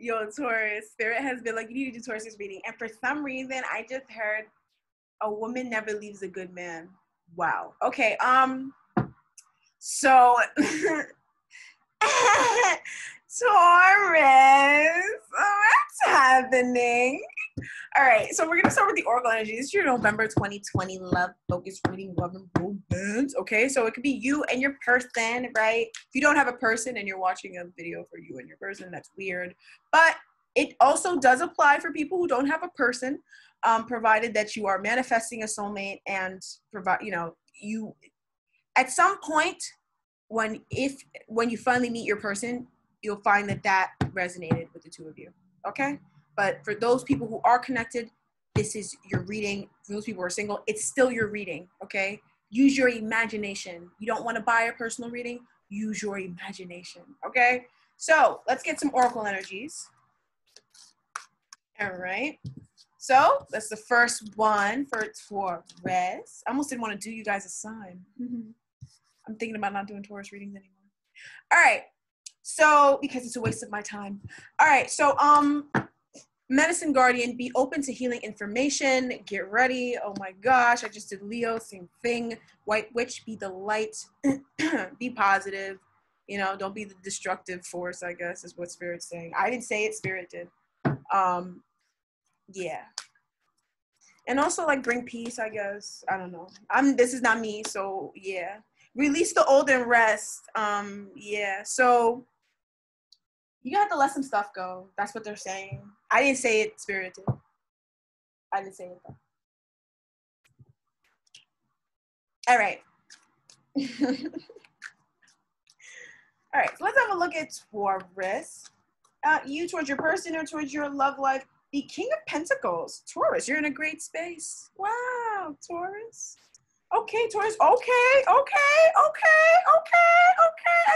Yo, Taurus, Spirit has been like, you need to do Taurus's reading. And for some reason, I just heard a woman never leaves a good man. Wow. Okay, so Taurus, what's happening? All right, so we're gonna start with the Oracle energy. This is your November 2020 love focus reading, love and romance. Okay, so it could be you and your person, right? If you don't have a person and you're watching a video for you and your person, that's weird. But it also does apply for people who don't have a person, provided that you are manifesting a soulmate and provide, you at some point when you finally meet your person, you'll find that resonated with the two of you. Okay. But for those people who are connected, this is your reading. For those people who are single, it's still your reading, okay? Use your imagination. You don't want to buy a personal reading, use your imagination, okay? So let's get some Oracle energies. All right. So that's the first one for Taurus. I almost didn't want to do you guys a sign. I'm thinking about not doing Taurus readings anymore. All right. So, because it's a waste of my time. All right. So, Medicine Guardian, be open to healing information. Get ready. Oh my gosh, I just did Leo, same thing. White Witch, be the light. Be positive. Don't be the destructive force, I guess, is what Spirit's saying. I didn't say it, Spirit did. Yeah. And also, like, bring peace, I guess. I don't know. This is not me, so yeah. Release the old and rest. Yeah. So you have to let some stuff go. That's what they're saying. I didn't say it, Spirit did. I didn't say it though. All right. All right, so let's have a look at Taurus. You towards your person or towards your love life. The King of Pentacles. Taurus, you're in a great space. Wow, Taurus. Okay, Taurus. Okay. I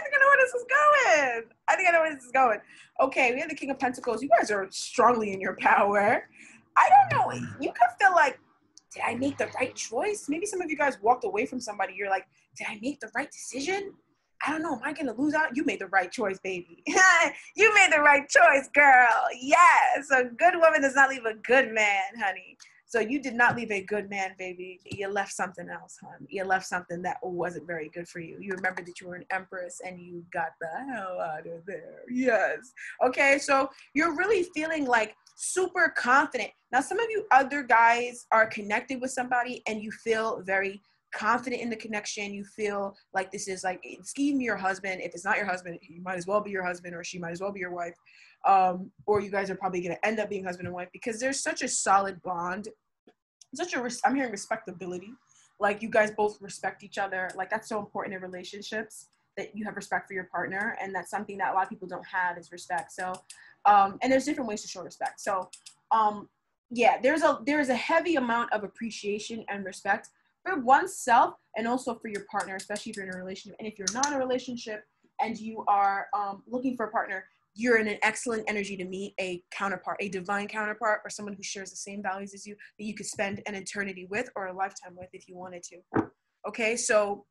think I know where this is going. Okay, we have the King of Pentacles. You guys are strongly in your power. I don't know. You could feel like, did I make the right choice? Maybe some of you guys walked away from somebody. You're like, did I make the right decision? I don't know. Am I going to lose out? You made the right choice, baby. You made the right choice, girl. Yes. A good woman does not leave a good man, honey. So you did not leave a good man, baby. You left something else, hon. You left something that wasn't very good for you. You remembered that you were an empress and you got the hell out of there. Yes. Okay, so you're really feeling like super confident. Now, some of you other guys are connected with somebody and you feel very confident in the connection. You feel like this is like, it's even your husband. If it's not your husband, he might as well be your husband, or she might as well be your wife. Or you guys are probably going to end up being husband and wife because there's such a solid bond. I'm hearing respectability. Like you guys both respect each other. Like that's so important in relationships, that you have respect for your partner. And that's something that a lot of people don't have, is respect. So, and there's different ways to show respect. So, yeah, there's a heavy amount of appreciation and respect for oneself and also for your partner, especially if you're in a relationship. And if you're not in a relationship and you are looking for a partner, you're in an excellent energy to meet a counterpart, a divine counterpart, or someone who shares the same values as you, that you could spend an eternity with or a lifetime with if you wanted to. Okay, so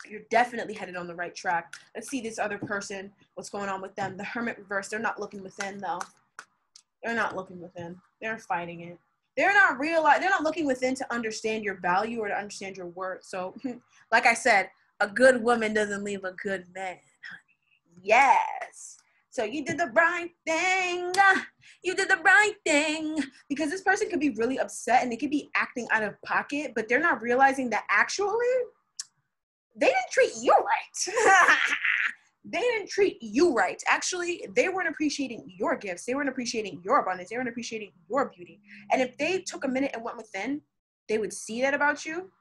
you're definitely headed on the right track. Let's see this other person, what's going on with them. The Hermit reverse, they're not looking within though. They're not looking within. They're fighting it. They're not looking within to understand your value or to understand your worth. So, like I said, a good woman doesn't leave a good man, honey. Yes. So you did the right thing. You did the right thing. Because this person could be really upset and they could be acting out of pocket, but they're not realizing that actually they didn't treat you right. They didn't treat you right. Actually, they weren't appreciating your gifts. They weren't appreciating your abundance. They weren't appreciating your beauty. And if they took a minute and went within, they would see that about you.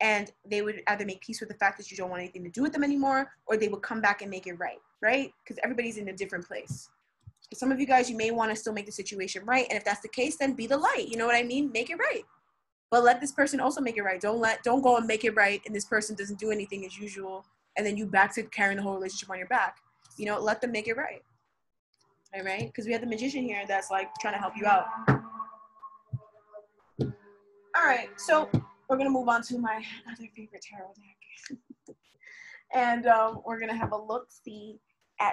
And they would either make peace with the fact that you don't want anything to do with them anymore, or they would come back and make it right, right? Because everybody's in a different place. For some of you guys, you may want to still make the situation right. And if that's the case, then be the light. You know what I mean? Make it right. But let this person also make it right. Don't go and make it right and this person doesn't do anything as usual, and then you back to carrying the whole relationship on your back. You know, let them make it right. All right? Because we have the Magician here that's like trying to help you out. All right, so we're going to move on to my other favorite tarot deck. And we're going to have a look-see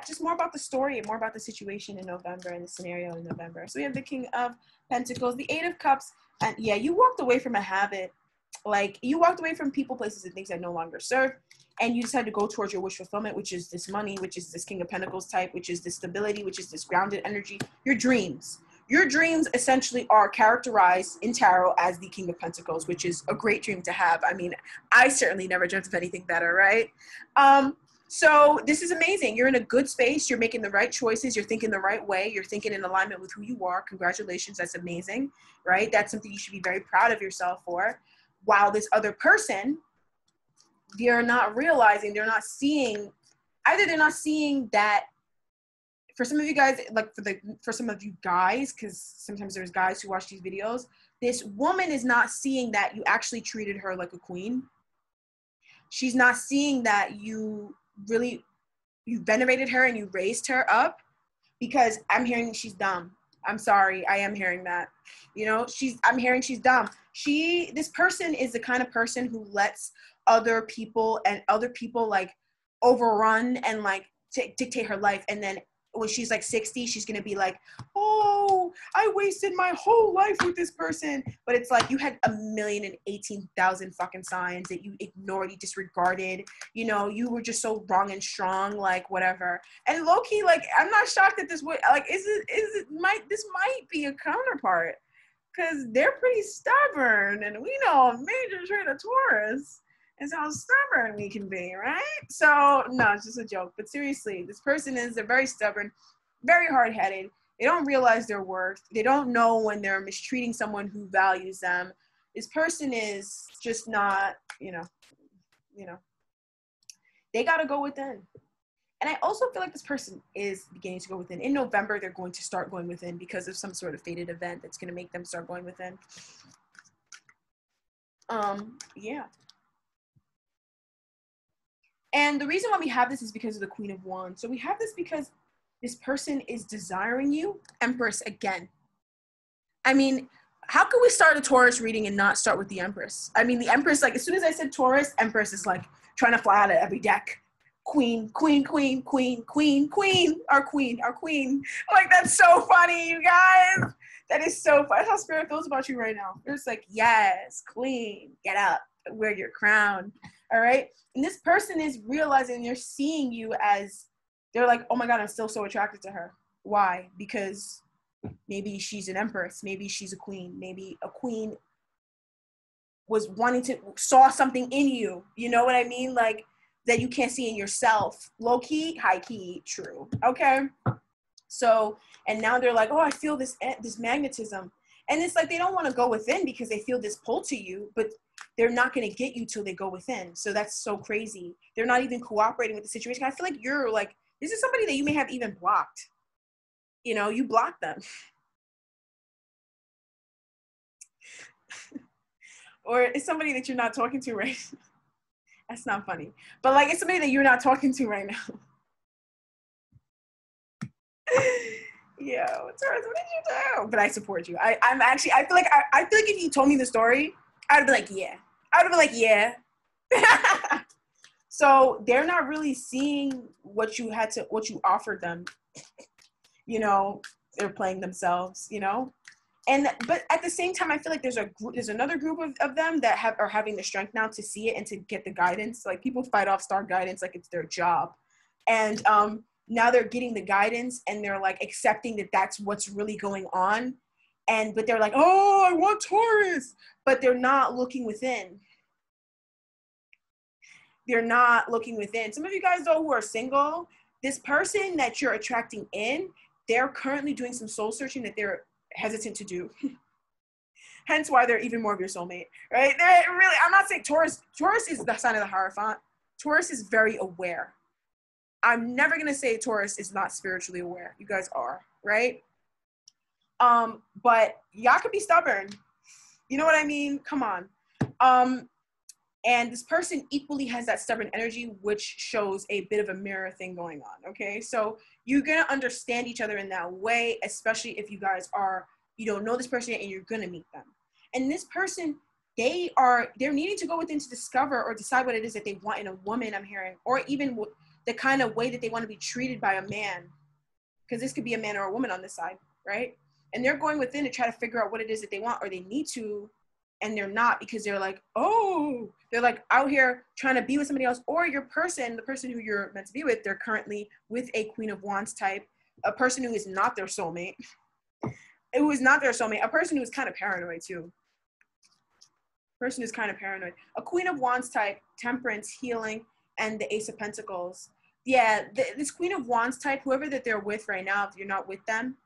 just more about the story and more about the situation in November and the scenario in November. So we have the King of Pentacles, the Eight of Cups, and yeah, you walked away from a habit. Like, you walked away from people, places, and things that no longer serve, and you decided to go towards your wish fulfillment, which is this money, which is this King of Pentacles type, which is this stability, which is this grounded energy, your dreams. Your dreams essentially are characterized in tarot as the King of Pentacles, which is a great dream to have. I mean, I certainly never dreamt of anything better, right? So this is amazing. You're in a good space. You're making the right choices. You're thinking the right way. You're thinking in alignment with who you are. Congratulations. That's amazing, right? That's something you should be very proud of yourself for. While this other person, they're not realizing, they're not seeing, either they're not seeing that, for some of you guys, like for some of you guys, because sometimes there's guys who watch these videos, this woman is not seeing that you actually treated her like a queen. She's not seeing that you venerated her and you raised her up, because I'm hearing she's dumb. I'm sorry, I am hearing that. You know, I'm hearing she's dumb. This person is the kind of person who lets other people like overrun and like dictate her life. And then when she's like 60, she's going to be like, oh, I wasted my whole life with this person. But it's like, you had 1,018,000 fucking signs that you ignored, you disregarded. You know, you were just so wrong and strong, like whatever. And low key, like, I'm not shocked that this would, like, this might be a counterpart, because they're pretty stubborn, and we know a major trait of Taurus is how stubborn we can be, right? So, no, it's just a joke. But seriously, this person they're very stubborn, very hard-headed. They don't realize their worth. They don't know when they're mistreating someone who values them. This person is just not, you know, they got to go within. And I also feel like this person is beginning to go within. In November, they're going to start going within because of some sort of fated event that's going to make them start going within. Yeah. And the reason why we have this is because of the Queen of Wands. So we have this because this person is desiring you. Empress again. I mean, how could we start a Taurus reading and not start with the Empress? I mean, the Empress, like, as soon as I said Taurus, Empress is like trying to fly out of every deck. Queen, queen, queen, queen, queen, queen, our queen, our queen. Like, that's so funny, you guys. That is so funny. That's how Spirit feels about you right now. It's like, yes, queen, get up, wear your crown. All right. And this person is realizing, they're seeing you as, they're like, oh my God, I'm still so attracted to her. Why? Because maybe she's an empress. Maybe she's a queen. Maybe a queen saw something in you. You know what I mean? Like, that you can't see in yourself. Low key, high key, true. Okay. So, and now they're like, oh, I feel this magnetism. And it's like, they don't want to go within because they feel this pull to you, but they're not going to get you till they go within. So that's so crazy. They're not even cooperating with the situation. I feel like you're like, this is somebody that you may have even blocked. You know, you blocked them. Or it's somebody that you're not talking to right now. That's not funny. But like, it's somebody that you're not talking to right now. Yeah, Taurus, what did you do? But I support you. I feel like if you told me the story, I'd be like, yeah. I would be like, yeah. So they're not really seeing what you offered them. You know, they're playing themselves, you know? But at the same time, I feel like there's another group of them that are having the strength now to see it and to get the guidance. Like, people fight off star guidance like it's their job. And now they're getting the guidance and they're like accepting that that's what's really going on. But they're like, oh, I want Taurus. But they're not looking within. They're not looking within. Some of you guys, though, who are single, this person that you're attracting in, they're currently doing some soul searching that they're hesitant to do. Hence why they're even more of your soulmate, right? Really, I'm not saying Taurus is the sign of the Hierophant. Taurus is very aware. I'm never going to say Taurus is not spiritually aware. You guys are, right? But y'all could be stubborn. You know what I mean? Come on. And this person equally has that stubborn energy, which shows a bit of a mirror thing going on, okay? So you're going to understand each other in that way, especially if you guys you don't know this person yet and you're going to meet them. And this person, they're needing to go within to discover or decide what it is that they want in a woman, I'm hearing, or even the kind of way that they want to be treated by a man, because this could be a man or a woman on this side, right? And they're going within to try to figure out what it is that they want, or they need to, and they're not, because they're like, oh, they're like out here trying to be with somebody else, or your person, the person who you're meant to be with, they're currently with a Queen of Wands type, a person who is not their soulmate, who is not their soulmate, a person who is kind of paranoid too. Person who's kind of paranoid. A Queen of Wands type, temperance, healing, and the Ace of Pentacles. Yeah, this Queen of Wands type, whoever that they're with right now, if you're not with them,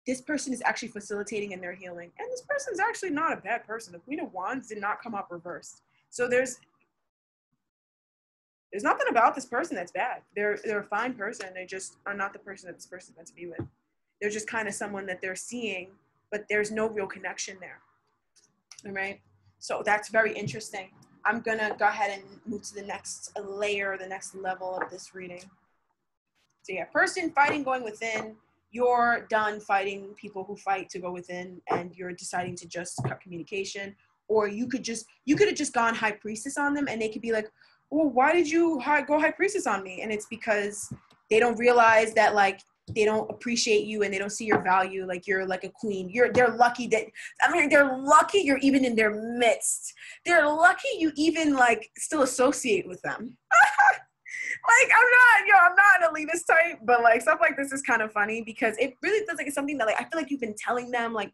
this person is actually facilitating in their healing. And this person's actually not a bad person. The Queen of Wands did not come up reversed. So there's nothing about this person that's bad. They're a fine person. They just are not the person that this person's meant to be with. They're just kind of someone that they're seeing, but there's no real connection there. All right? So that's very interesting. I'm gonna go ahead and move to the next layer, the next level of this reading. So yeah, person fighting, going within. You're done fighting people who fight to go within, and you're deciding to just cut communication. Or you could have just gone High Priestess on them, and they could be like, well, why did you go High Priestess on me? And it's because they don't realize that, like, they don't appreciate you and they don't see your value. Like, you're like a queen. They're lucky that, they're lucky you're even in their midst. They're lucky you even, like, still associate with them. Like, I'm not an elitist type, but, like, stuff like this is kind of funny because it really feels like it's something that, like, I feel like you've been telling them, like,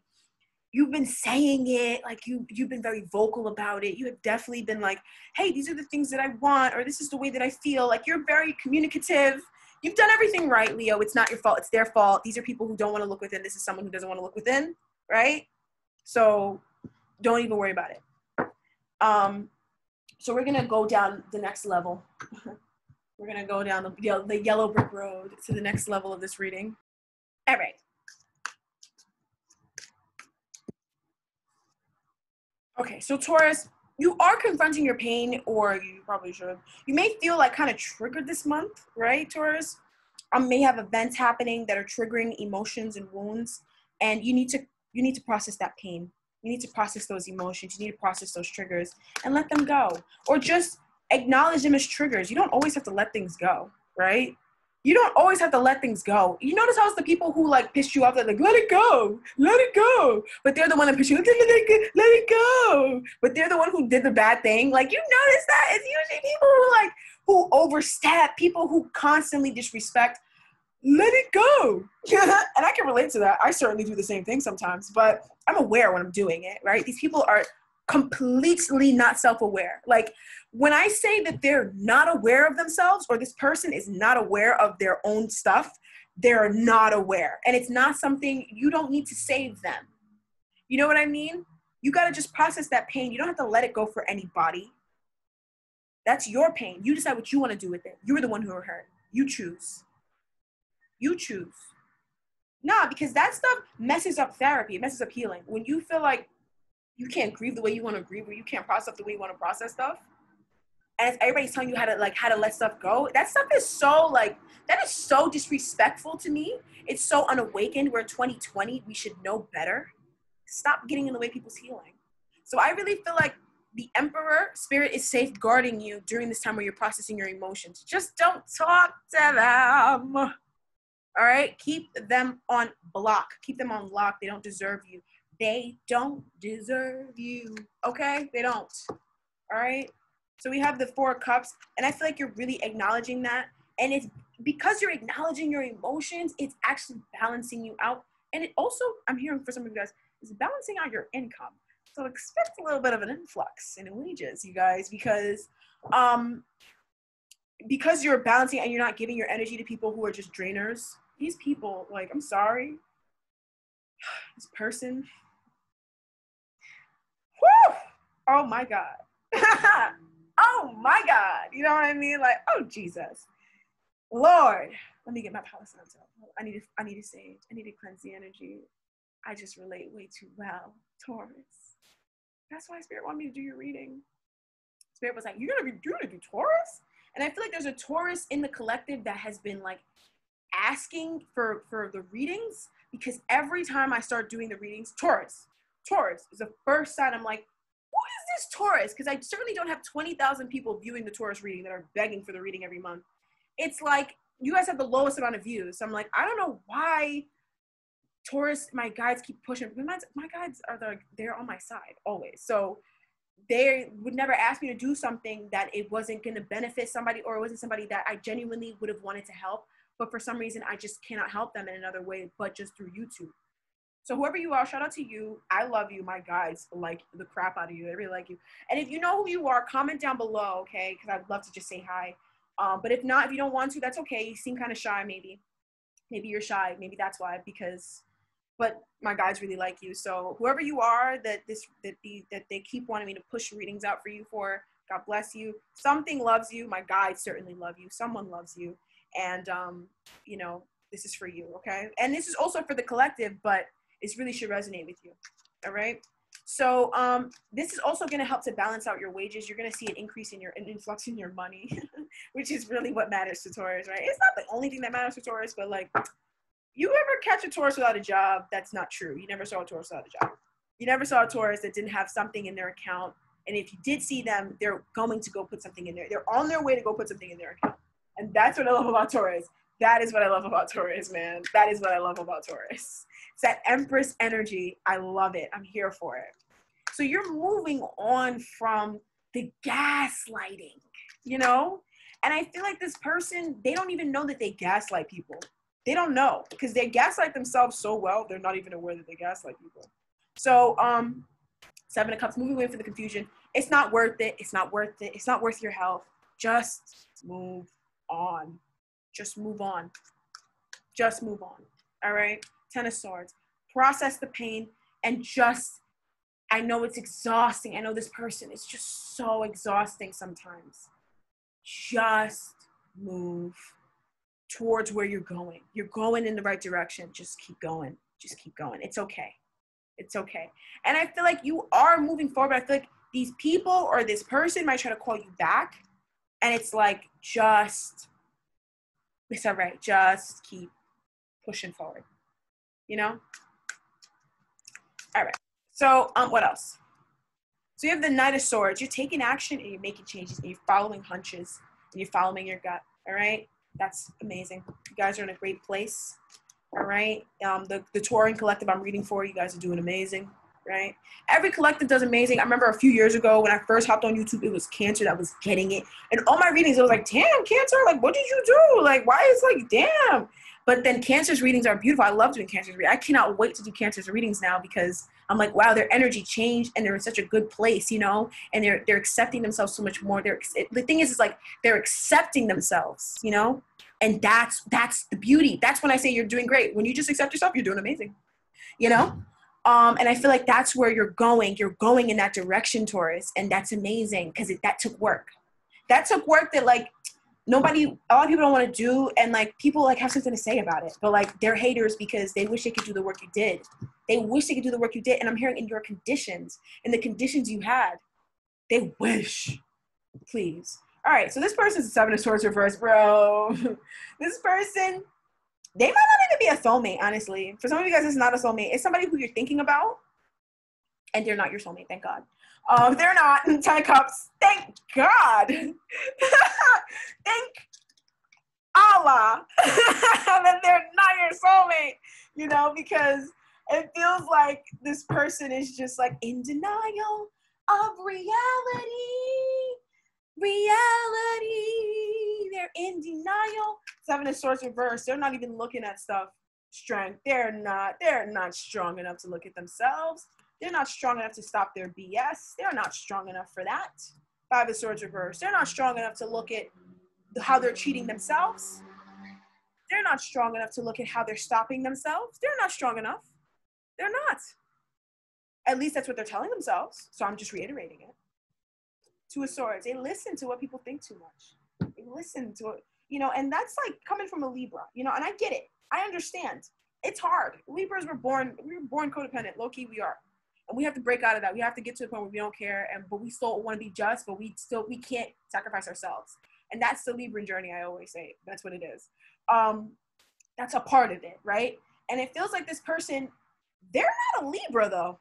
you've been saying it, like, you've been very vocal about it. You have definitely been like, hey, these are the things that I want, or this is the way that I feel. Like, you're very communicative. You've done everything right, Leo. It's not your fault. It's their fault. These are people who don't want to look within. This is someone who doesn't want to look within, right? So don't even worry about it. So we're going to go down the next level. We're going to go down the yellow brick road to the next level of this reading. All right. Okay, so Taurus, you are confronting your pain, or you probably should. You may feel like kind of triggered this month, right, Taurus? May have events happening that are triggering emotions and wounds, and you need to process that pain. You need to process those emotions. You need to process those triggers and let them go, or just acknowledge them as triggers. You don't always have to let things go, right? You don't always have to let things go. You notice how it's the people who, like, pissed you off, they're like, let it go, but they're the one that pissed you off, let it go, but they're the one who did the bad thing. Like, you notice that it's usually people who overstep, people who constantly disrespect. Let it go. And I can relate to that. I certainly do the same thing sometimes, but I'm aware when I'm doing it, right? These people are completely not self-aware. Like, when I say that they're not aware of themselves, or this person is not aware of their own stuff, they're not aware. And it's not something, you don't need to save them. You know what I mean? You got to just process that pain. You don't have to let it go for anybody. That's your pain. You decide what you want to do with it. You're the one who are hurt. You choose. You choose. Nah, because that stuff messes up therapy. It messes up healing. When you feel like you can't grieve the way you want to grieve, or you can't process the way you want to process stuff, and everybody's telling you how to let stuff go, that stuff is so, like, that is so disrespectful to me. It's so unawakened. We're in 2020. We should know better. Stop getting in the way of people's healing. So I really feel like the Emperor Spirit is safeguarding you during this time where you're processing your emotions. Just don't talk to them. All right? Keep them on block. Keep them on lock. They don't deserve you. They don't deserve you. Okay? They don't. All right? So we have the Four of Cups, and I feel like you're really acknowledging that. And it's because you're acknowledging your emotions, it's actually balancing you out. And it also, I'm hearing for some of you guys, is balancing out your income. So expect a little bit of an influx in wages, you guys, because you're balancing and you're not giving your energy to people who are just drainers. These people, like, I'm sorry. This person. Whew! Oh my God. Oh my God. You know what I mean? Like, oh Jesus. Lord. Let me get my Palo Santo. I need to sage. I need to cleanse the energy. I just relate way too well. Taurus. That's why Spirit wanted me to do your reading. Spirit was like, you're gonna do Taurus? And I feel like there's a Taurus in the collective that has been, like, asking for the readings, because every time I start doing the readings, Taurus is the first sign I'm like, who is this Taurus? Because I certainly don't have 20,000 people viewing the Taurus reading that are begging for the reading every month. it's like you guys have the lowest amount of views. So I'm like, I don't know why Taurus, my guides keep pushing. My guides are they're on my side always. So they would never ask me to do something that it wasn't going to benefit somebody, or it wasn't somebody that I genuinely would have wanted to help. But for some reason, I just cannot help them in another way, but just through YouTube. So whoever you are, shout out to you. I love you. My guides like the crap out of you. I really like you. And if you know who you are, comment down below, okay? Because I'd love to just say hi. But if not, if you don't want to, that's okay. You seem kind of shy, maybe. Maybe you're shy. Maybe that's why. But my guides really like you. So whoever you are that they keep wanting me to push readings out for you for, God bless you. Something loves you. My guides certainly love you. Someone loves you. And, you know, this is for you, okay? And this is also for the collective, but it really should resonate with you, all right? So this is also going to help to balance out your wages. You're going to see an increase in an influx in your money, which is really what matters to Taurus, right? It's not the only thing that matters to Taurus, but like, you ever catch a Taurus without a job? That's not true. You never saw a Taurus without a job. You never saw a Taurus that didn't have something in their account. And if you did see them, they're going to go put something in there. They're on their way to go put something in their account. And that's what I love about Taurus. That is what I love about Taurus, man. That is what I love about Taurus. It's that Empress energy. I love it. I'm here for it. So you're moving on from the gaslighting, you know? And I feel like this person, they don't even know that they gaslight people. They don't know because they gaslight themselves so well, they're not even aware that they gaslight people. So, Seven of Cups, moving away from the confusion. It's not worth it. It's not worth it. It's not worth your health. Just move on. Just move on. Just move on. All right? Ten of Swords. Process the pain and just, I know it's exhausting. I know this person is just so exhausting sometimes. Just move towards where you're going. You're going in the right direction. Just keep going. Just keep going. It's okay. It's okay. And I feel like you are moving forward. I feel like these people or this person might try to call you back. And it's like, it's all right. Just keep pushing forward. You know? All right. So what else? So you have the Knight of Swords. You're taking action and you're making changes and you're following hunches and you're following your gut. All right? That's amazing. You guys are in a great place. All right. The touring collective I'm reading for, you guys are doing amazing. Right. Every collective does amazing. I remember a few years ago when I first hopped on YouTube, it was Cancer that was getting it. And all my readings, it was like, damn, Cancer, like, what did you do? Like, why is like, damn. But then Cancer's readings are beautiful. I love doing Cancer's readings. I cannot wait to do Cancer's readings now because I'm like, wow, their energy changed and they're in such a good place, you know, and they're accepting themselves so much more. The thing is like, they're accepting themselves, you know, and that's the beauty. That's when I say you're doing great. When you just accept yourself, you're doing amazing, you know? And I feel like that's where you're going. You're going in that direction, Taurus, and that's amazing because that took work. That took work that like a lot of people don't want to do, and like people like have something to say about it, but like they're haters because they wish they could do the work you did. They wish they could do the work you did, and I'm hearing in your conditions, in the conditions you had, they wish. Please. All right, so this person's a Seven of Swords reverse, bro. This person, they might not even be a soulmate, honestly. For some of you guys, it's not a soulmate. It's somebody who you're thinking about, and they're not your soulmate, thank God. They're not. Ten of Cups, thank God. Thank Allah that they're not your soulmate, you know, because it feels like this person is just like in denial of reality. They're in denial. Seven of Swords reverse. They're not even looking at stuff. Strength. They're not strong enough to look at themselves. They're not strong enough to stop their BS. They're not strong enough for that. Five of Swords reverse. They're not strong enough to look at how they're cheating themselves. They're not strong enough to look at how they're stopping themselves. They're not strong enough. They're not. At least that's what they're telling themselves. So I'm just reiterating it. Two of Swords. They listen to what people think too much. They listen to it, you know, and that's like coming from a Libra, you know, and I get it. I understand. It's hard. Libras we were born codependent. Low key we are. And we have to break out of that. We have to get to the point where we don't care, but we still want to be just, but we can't sacrifice ourselves. And that's the Libran journey, I always say. That's what it is. That's a part of it, right? And it feels like this person, they're not a Libra, though.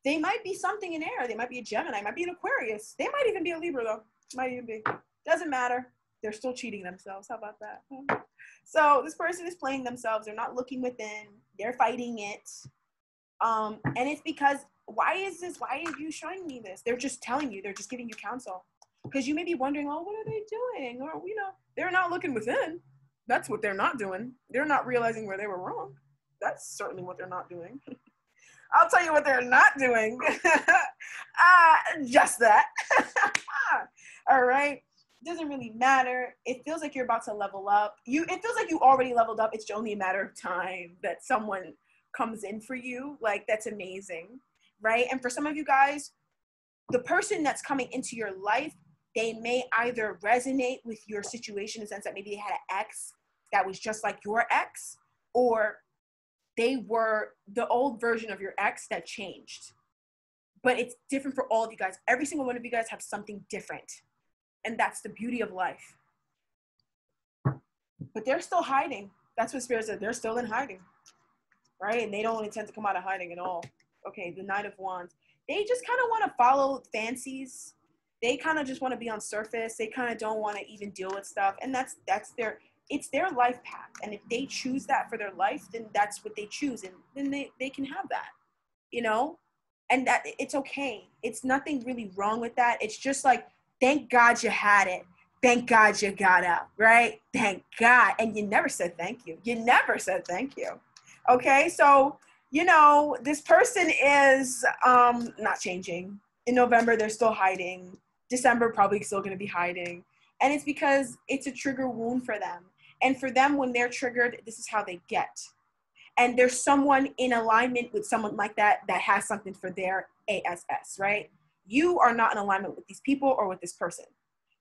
They might be something in air. They might be a Gemini. Might be an Aquarius. They might even be a Libra, though. Might even be. Doesn't matter. They're still cheating themselves. How about that? So this person is playing themselves. They're not looking within. They're fighting it. And it's because, why are you showing me this? They're just telling you. They're just giving you counsel. Because you may be wondering, oh, what are they doing? Or, they're not looking within. That's what they're not doing. They're not realizing where they were wrong. That's certainly what they're not doing. I'll tell you what they're not doing. Just that. All right. Doesn't really matter. It feels like you're about to level up. It feels like you already leveled up. It's only a matter of time that someone comes in for you. Like, that's amazing, right? And for some of you guys, the person that's coming into your life, they may either resonate with your situation in the sense that maybe they had an ex that was just like your ex, or they were the old version of your ex that changed. But it's different for all of you guys. Every single one of you guys have something different. And that's the beauty of life. But they're still hiding. That's what Spirit said. They're still in hiding, right? And they don't intend to come out of hiding at all. Okay, the Knight of Wands. They just kind of want to follow fancies. They kind of just want to be on surface. They kind of don't want to even deal with stuff. And it's their life path. And if they choose that for their life, then that's what they choose. And then they can have that, and that it's okay. It's nothing really wrong with that. It's just like, thank God you had it. Thank God you got up, right? Thank God. And you never said thank you. You never said thank you. Okay, so, this person is not changing. In November, they're still hiding. December, probably still going to be hiding. And it's because it's a trigger wound for them. And for them, when they're triggered, this is how they get. And there's someone in alignment with someone like that has something for their ASS, right? You are not in alignment with these people or with this person.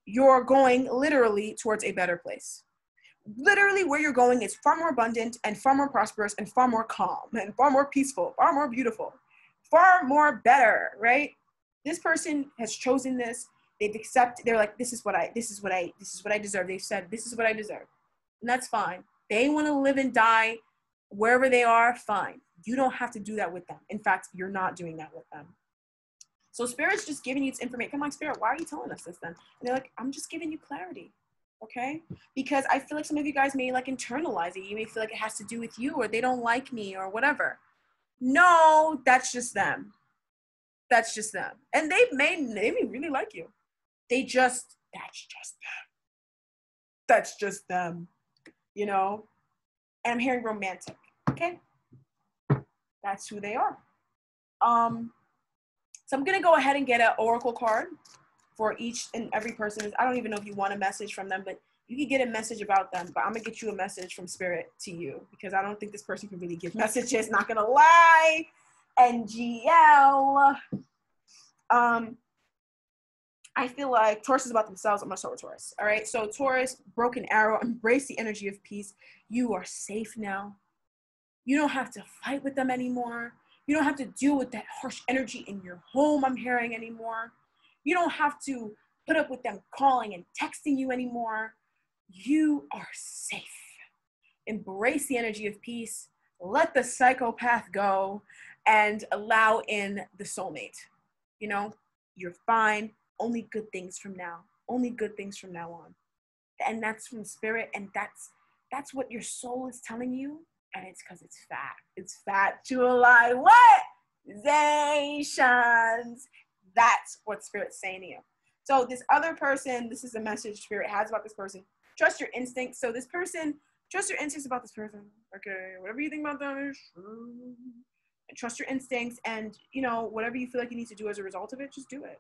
You're going literally towards a better place. Literally where you're going is far more abundant and far more prosperous and far more calm and far more peaceful, far more beautiful, far more better, right? This person has chosen this. They've accepted, they're like, this is what I deserve. They've said, this is what I deserve. And that's fine. They want to live and die wherever they are, fine. You don't have to do that with them. In fact, you're not doing that with them. So Spirit's just giving you this information. Come on, Spirit, why are you telling us this then? And they're like, I'm just giving you clarity, okay? Because I feel like some of you guys may like internalize it. You may feel like it has to do with you, or they don't like me, or whatever. No, that's just them. That's just them. And they may really like you. That's just them. That's just them, And I'm hearing romantic, okay? That's who they are. So I'm going to go ahead and get an oracle card for each and every person. I don't even know if you want a message from them, but you can get a message about them. But I'm going to get you a message from Spirit to you, because I don't think this person can really give messages. Not going to lie. NGL. I feel like Taurus is about themselves. I'm going to start with Taurus. All right. So Taurus, broken arrow, embrace the energy of peace. You are safe now. You don't have to fight with them anymore. You don't have to deal with that harsh energy in your home, I'm hearing, anymore. You don't have to put up with them calling and texting you anymore. You are safe. Embrace the energy of peace. Let the psychopath go and allow in the soulmate. You're fine. Only good things from now. Only good things from now on. And that's from Spirit. And that's what your soul is telling you. And it's because it's fat. It's fat to align what? Zations. That's what Spirit's saying to you. So this other person, this is a message Spirit has about this person. Trust your instincts. So this person, trust your instincts about this person. Okay, whatever you think about them is true. And trust your instincts, and whatever you feel like you need to do as a result of it, just do it.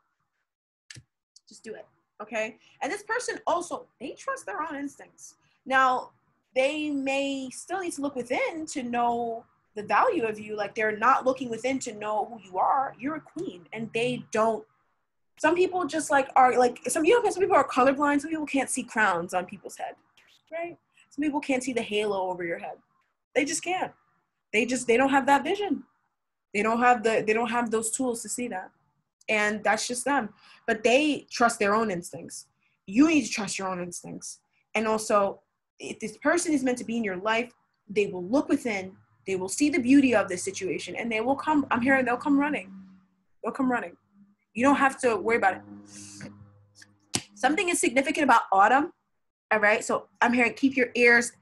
Just do it. Okay? And this person also, they trust their own instincts. Now, they may still need to look within to know the value of you. Like, they're not looking within to know who you are. You're a queen, and they don't. Some people just are some people are colorblind. Some people can't see crowns on people's head, right? Some people can't see the halo over your head. They just can't. They don't have that vision. They don't have those tools to see that. And that's just them. But they trust their own instincts. You need to trust your own instincts. And also, if this person is meant to be in your life, they will look within, they will see the beauty of this situation, and they will come, I'm hearing they'll come running. They'll come running. You don't have to worry about it. Something is significant about autumn. All right, so I'm hearing keep your ears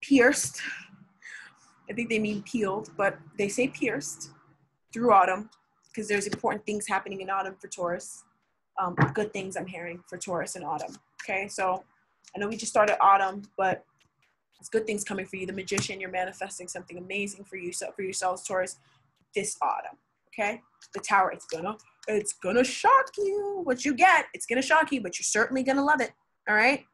pierced. I think they mean peeled, but they say pierced through autumn because there's important things happening in autumn for Taurus. Good things I'm hearing for Taurus in autumn. Okay, so I know we just started autumn, but it's good things coming for you. The Magician, you're manifesting something amazing for you, so for yourselves, Taurus, this autumn. Okay, the Tower, it's gonna shock you what you get. It's gonna shock you, but you're certainly gonna love it. All right.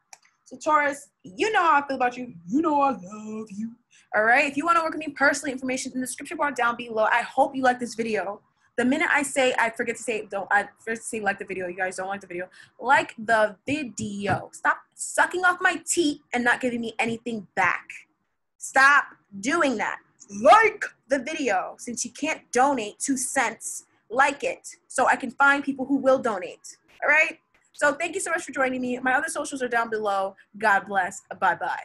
So Taurus, you know how I feel about you. You know I love you. All right. If you want to work with me personally, information in the description bar down below. I hope you like this video. The minute I say, I forget to say, like the video. You guys don't like the video. Like the video. Stop sucking off my teeth and not giving me anything back. Stop doing that. Like the video. Since you can't donate 2 cents, like it so I can find people who will donate. All right. So thank you so much for joining me. My other socials are down below. God bless. Bye-bye.